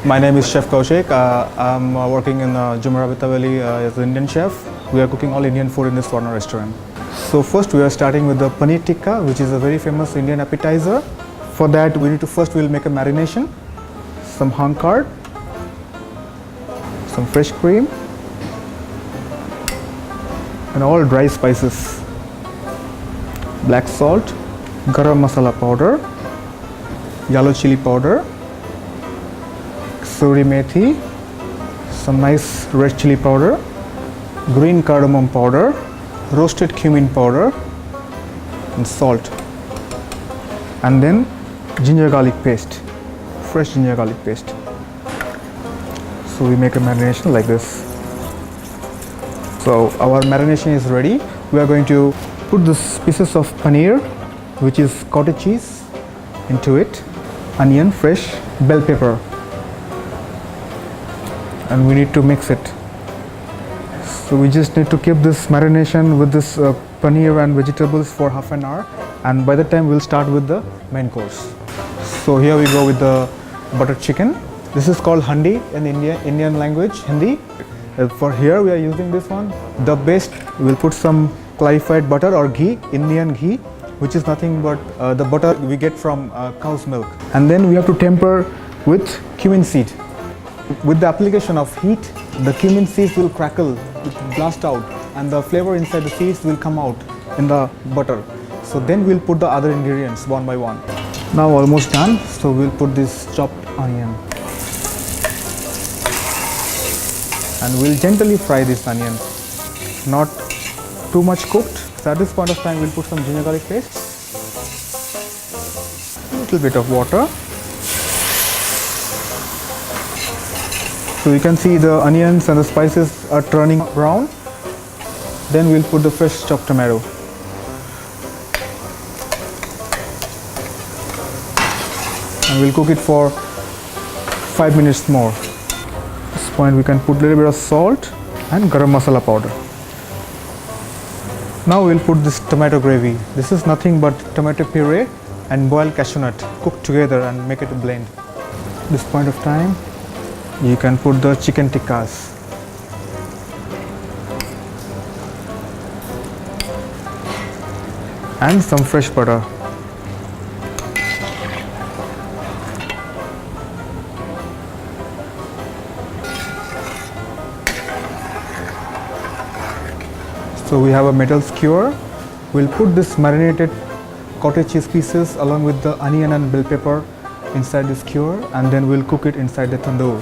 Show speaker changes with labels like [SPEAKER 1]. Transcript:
[SPEAKER 1] My name is Chef Kaushik. I'm working in Jumeirah Valley as an Indian chef. We are cooking all Indian food in this foreigner restaurant. So first we are starting with the paneer tikka, which is a very famous Indian appetizer. For that we need to first we'll make a marination, some hang curd, some fresh cream, and all dry spices, black salt, garam masala powder, yellow chili powder, kasuri methi, some nice red chili powder, green cardamom powder, roasted cumin powder, and salt, and then ginger garlic paste, fresh ginger garlic paste. So we make a marination like this. So our marination is ready. We are going to put this pieces of paneer, which is cottage cheese, into it, onion, fresh, bell pepper, and we need to mix it. So we just need to keep this marination with this paneer and vegetables for half an hour, and by the time we'll start with the main course. So here we go with the butter chicken. This is called handi in Indian language, Hindi. For here we are using this one. The base we'll put some clarified butter or ghee, Indian ghee, which is nothing but the butter we get from cow's milk. And then we have to temper with cumin seed. With the application of heat, the cumin seeds will crackle, blast out, and the flavor inside the seeds will come out in the butter. So then we'll put the other ingredients one by one. Now almost done, so we'll put this chopped onion. And we'll gently fry this onion, not too much cooked. So at this point of time we'll put some ginger garlic paste, a little bit of water. So you can see the onions and the spices are turning brown. Then we'll put the fresh chopped tomato. And we'll cook it for 5 minutes more. At this point we can put a little bit of salt and garam masala powder. Now we'll put this tomato gravy. This is nothing but tomato puree and boiled cashew nut cooked together and make it a blend. At this point of time you can put the chicken tikkas. And some fresh butter. So we have a metal skewer. We'll put this marinated cottage cheese pieces along with the onion and bell pepper inside the skewer, and then we'll cook it inside the tandoor.